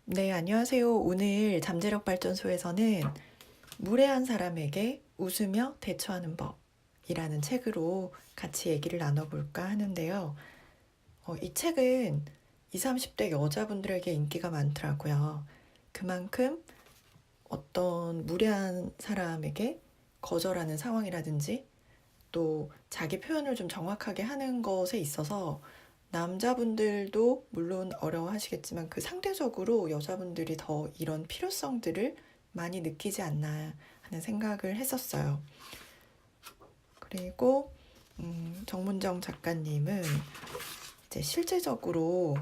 네, 안녕하세요. 오늘 잠재력 발전소에서는 무례한 사람에게 웃으며 대처하는 법이라는 책으로 같이 얘기를 나눠볼까 하는데요. 이 책은 20, 30대 여자분들에게 인기가 많더라고요. 그만큼 어떤 무례한 사람에게 거절하는 상황이라든지 또 자기 표현을 좀 정확하게 하는 것에 있어서 남자분들도 물론 어려워하시겠지만 그 상대적으로 여자분들이 더 이런 필요성들을 많이 느끼지 않나 하는 생각을 했었어요. 그리고 정문정 작가님은 이제 실제적으로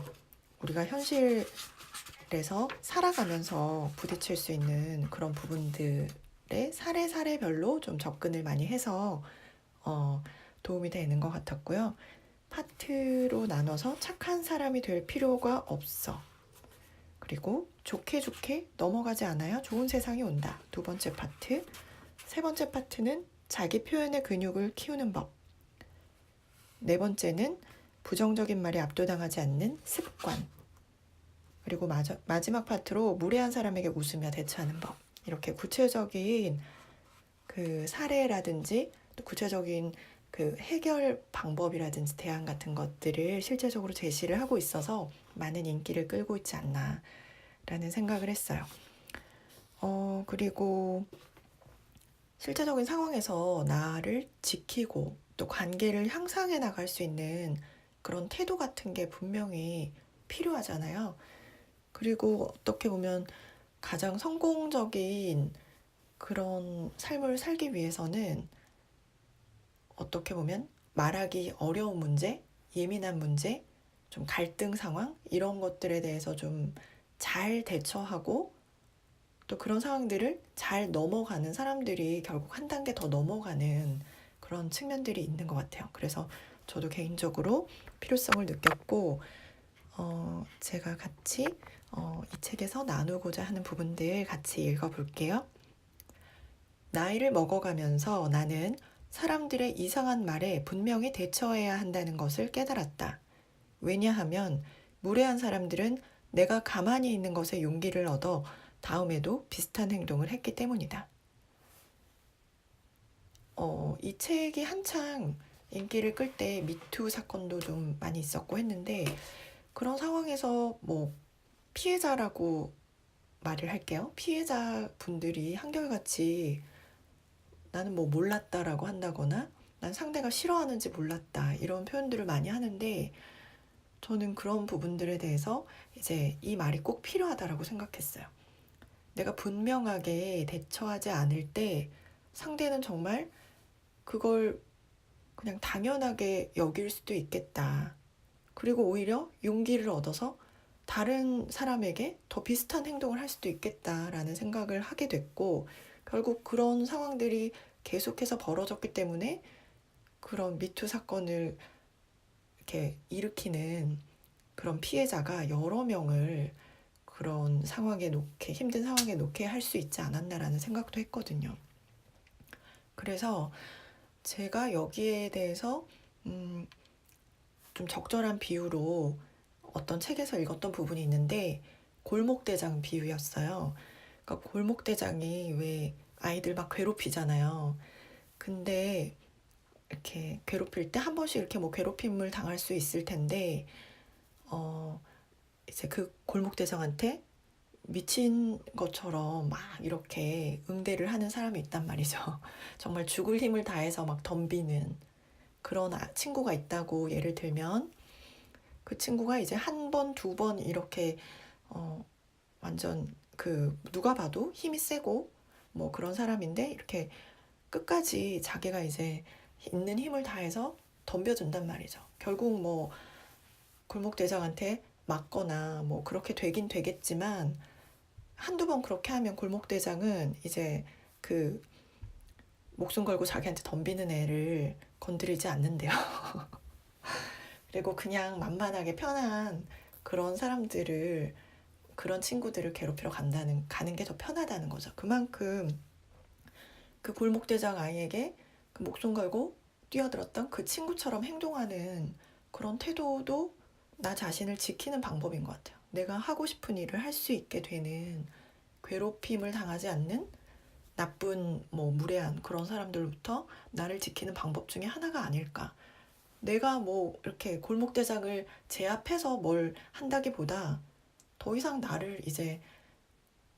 우리가 현실에서 살아가면서 부딪힐 수 있는 그런 부분들의 사례별로 좀 접근을 많이 해서 도움이 되는 것 같았고요. 파트로 나눠서 착한 사람이 될 필요가 없어. 그리고 좋게 넘어가지 않아야 좋은 세상이 온다. 두 번째 파트. 세 번째 파트는 자기 표현의 근육을 키우는 법. 네 번째는 부정적인 말에 압도당하지 않는 습관. 그리고 마지막 파트로 무례한 사람에게 웃으며 대처하는 법. 이렇게 구체적인 그 사례라든지 또 구체적인 그 해결 방법이라든지 대안 같은 것들을 실제적으로 제시를 하고 있어서 많은 인기를 끌고 있지 않나라는 생각을 했어요. 그리고 실제적인 상황에서 나를 지키고 또 관계를 향상해 나갈 수 있는 그런 태도 같은 게 분명히 필요하잖아요. 그리고 어떻게 보면 가장 성공적인 그런 삶을 살기 위해서는 어떻게 보면 말하기 어려운 문제, 예민한 문제, 좀 갈등 상황 이런 것들에 대해서 좀 잘 대처하고 또 그런 상황들을 잘 넘어가는 사람들이 결국 한 단계 더 넘어가는 그런 측면들이 있는 것 같아요. 그래서 저도 개인적으로 필요성을 느꼈고 제가 같이 이 책에서 나누고자 하는 부분들 같이 읽어볼게요. 나이를 먹어가면서 나는 사람들의 이상한 말에 분명히 대처해야 한다는 것을 깨달았다. 왜냐하면 무례한 사람들은 내가 가만히 있는 것에 용기를 얻어 다음에도 비슷한 행동을 했기 때문이다. 이 책이 한창 인기를 끌 때 미투 사건도 좀 많이 있었고 했는데 그런 상황에서 뭐 피해자라고 말을 할게요. 피해자 분들이 한결같이 나는 뭐 몰랐다라고 한다거나 난 상대가 싫어하는지 몰랐다 이런 표현들을 많이 하는데 저는 그런 부분들에 대해서 이제 이 말이 꼭 필요하다라고 생각했어요. 내가 분명하게 대처하지 않을 때 상대는 정말 그걸 그냥 당연하게 여길 수도 있겠다. 그리고 오히려 용기를 얻어서 다른 사람에게 더 비슷한 행동을 할 수도 있겠다라는 생각을 하게 됐고 결국 그런 상황들이 계속해서 벌어졌기 때문에 그런 미투 사건을 이렇게 일으키는 그런 피해자가 여러 명을 그런 상황에 놓게 힘든 상황에 놓게 할 수 있지 않았나라는 생각도 했거든요. 그래서 제가 여기에 대해서 좀 적절한 비유로 어떤 책에서 읽었던 부분이 있는데 골목대장 비유였어요. 그러니까 골목대장이 왜 아이들 막 괴롭히잖아요. 근데 이렇게 괴롭힐 때 한 번씩 이렇게 뭐 괴롭힘을 당할 수 있을 텐데 이제 그 골목대장한테 미친 것처럼 막 이렇게 응대를 하는 사람이 있단 말이죠. 정말 죽을 힘을 다해서 막 덤비는 그런 친구가 있다고 예를 들면 그 친구가 이제 한 번, 두 번 이렇게 완전 그 누가 봐도 힘이 세고 뭐 그런 사람인데 이렇게 끝까지 자기가 이제 있는 힘을 다해서 덤벼준단 말이죠. 결국 뭐 골목대장한테 맞거나 뭐 그렇게 되긴 되겠지만 한두 번 그렇게 하면 골목대장은 이제 그 목숨 걸고 자기한테 덤비는 애를 건드리지 않는데요. 그리고 그냥 만만하게 편한 그런 사람들을 그런 친구들을 괴롭히러 가는 게 더 편하다는 거죠. 그만큼 그 골목대장 아이에게 그 목숨 걸고 뛰어들었던 그 친구처럼 행동하는 그런 태도도 나 자신을 지키는 방법인 것 같아요. 내가 하고 싶은 일을 할 수 있게 되는, 괴롭힘을 당하지 않는 나쁜 무례한 그런 사람들로부터 나를 지키는 방법 중에 하나가 아닐까. 내가 이렇게 골목대장을 제압해서 뭘 한다기보다 더 이상 나를 이제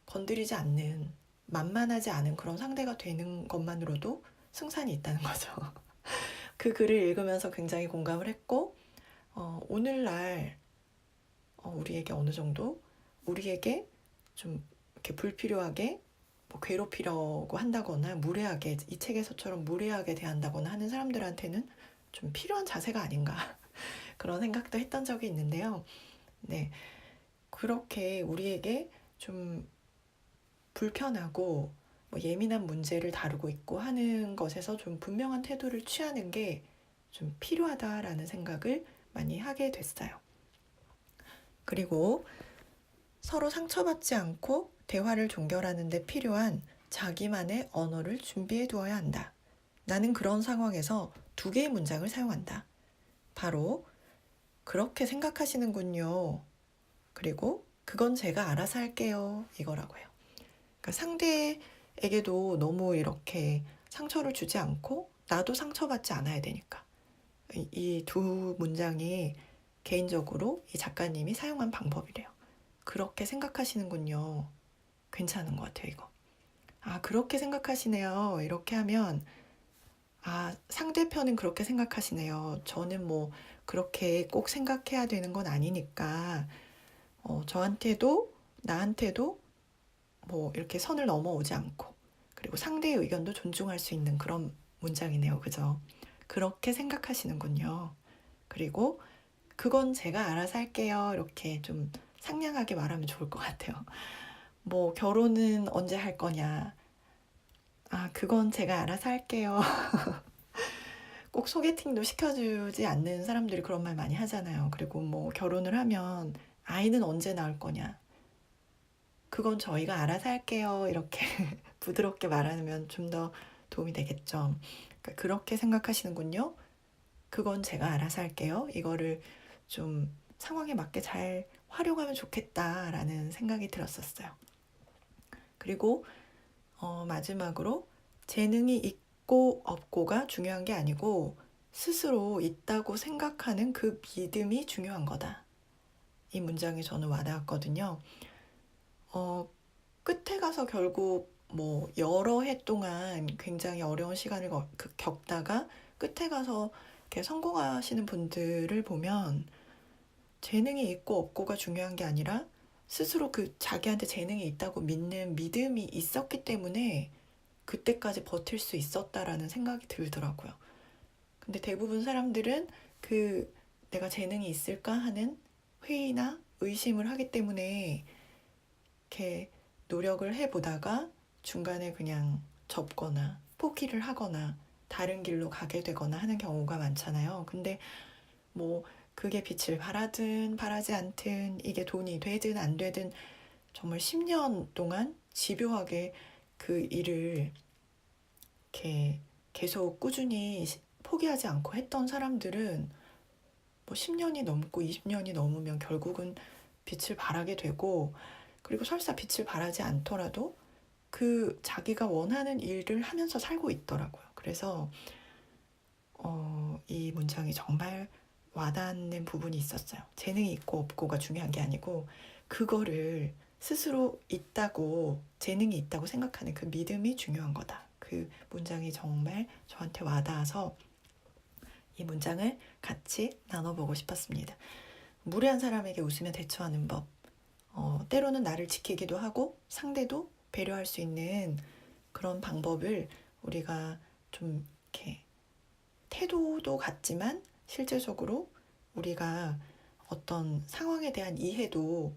건드리지 않는, 만만하지 않은 그런 상대가 되는 것만으로도 승산이 있다는 거죠. 그 글을 읽으면서 굉장히 공감을 했고, 오늘날 우리에게 어느 정도, 우리에게 좀 이렇게 불필요하게 괴롭히려고 한다거나 무례하게, 이 책에서처럼 무례하게 대한다거나 하는 사람들한테는 좀 필요한 자세가 아닌가 그런 생각도 했던 적이 있는데요. 네, 그렇게 우리에게 좀 불편하고 예민한 문제를 다루고 있고 하는 것에서 좀 분명한 태도를 취하는 게 좀 필요하다라는 생각을 많이 하게 됐어요. 그리고 서로 상처받지 않고 대화를 종결하는 데 필요한 자기만의 언어를 준비해 두어야 한다. 나는 그런 상황에서 2개의 문장을 사용한다. 바로 그렇게 생각하시는군요. 그리고 그건 제가 알아서 할게요. 이거라고요. 그러니까 상대에게도 너무 이렇게 상처를 주지 않고 나도 상처받지 않아야 되니까. 이 2 문장이 개인적으로 이 작가님이 사용한 방법이래요. 그렇게 생각하시는군요. 괜찮은 것 같아요, 이거. 아, 그렇게 생각하시네요. 이렇게 하면, 아, 상대편은 그렇게 생각하시네요. 저는 그렇게 꼭 생각해야 되는 건 아니니까, 저한테도, 나한테도 이렇게 선을 넘어오지 않고, 그리고 상대의 의견도 존중할 수 있는 그런 문장이네요. 그죠? 그렇게 생각하시는군요. 그리고 그건 제가 알아서 할게요. 이렇게 좀 상냥하게 말하면 좋을 것 같아요. 결혼은 언제 할 거냐? 아, 그건 제가 알아서 할게요. 꼭 소개팅도 시켜주지 않는 사람들이 그런 말 많이 하잖아요. 그리고 결혼을 하면 아이는 언제 낳을 거냐? 그건 저희가 알아서 할게요. 이렇게 부드럽게 말하면 좀 더 도움이 되겠죠. 그러니까 그렇게 생각하시는군요. 그건 제가 알아서 할게요. 이거를 좀 상황에 맞게 잘 활용하면 좋겠다라는 생각이 들었었어요. 그리고 마지막으로 재능이 있고 없고가 중요한 게 아니고 스스로 있다고 생각하는 그 믿음이 중요한 거다. 이 문장이 저는 와닿았거든요. 끝에 가서 결국 여러 해 동안 굉장히 어려운 시간을 겪다가 끝에 가서 이렇게 성공하시는 분들을 보면 재능이 있고 없고가 중요한 게 아니라 스스로 자기한테 재능이 있다고 믿는 믿음이 있었기 때문에 그때까지 버틸 수 있었다라는 생각이 들더라고요. 근데 대부분 사람들은 내가 재능이 있을까 하는 회의나 의심을 하기 때문에 이렇게 노력을 해보다가 중간에 그냥 접거나 포기를 하거나 다른 길로 가게 되거나 하는 경우가 많잖아요. 근데 그게 빛을 발하든 발하지 않든 이게 돈이 되든 안 되든 정말 10년 동안 집요하게 그 일을 이렇게 계속 꾸준히 포기하지 않고 했던 사람들은 10년이 넘고 20년이 넘으면 결국은 빛을 발하게 되고, 그리고 설사 빛을 발하지 않더라도 자기가 원하는 일을 하면서 살고 있더라고요. 그래서 이 문장이 정말 와닿는 부분이 있었어요. 재능이 있고 없고가 중요한 게 아니고 그거를 스스로 있다고, 재능이 있다고 생각하는 그 믿음이 중요한 거다. 그 문장이 정말 저한테 와닿아서 이 문장을 같이 나눠보고 싶었습니다. 무례한 사람에게 웃으며 대처하는 법. 때로는 나를 지키기도 하고 상대도 배려할 수 있는 그런 방법을 우리가 좀 이렇게 태도도 같지만 실제적으로 우리가 어떤 상황에 대한 이해도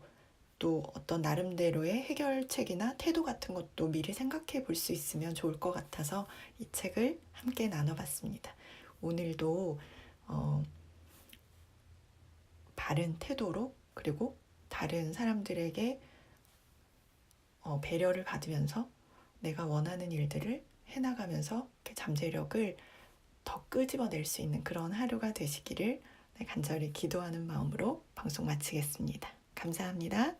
또 어떤 나름대로의 해결책이나 태도 같은 것도 미리 생각해 볼 수 있으면 좋을 것 같아서 이 책을 함께 나눠봤습니다. 오늘도 바른 태도로, 그리고 다른 사람들에게 배려를 받으면서 내가 원하는 일들을 해나가면서 잠재력을 더 끄집어낼 수 있는 그런 하루가 되시기를 간절히 기도하는 마음으로 방송 마치겠습니다. 감사합니다.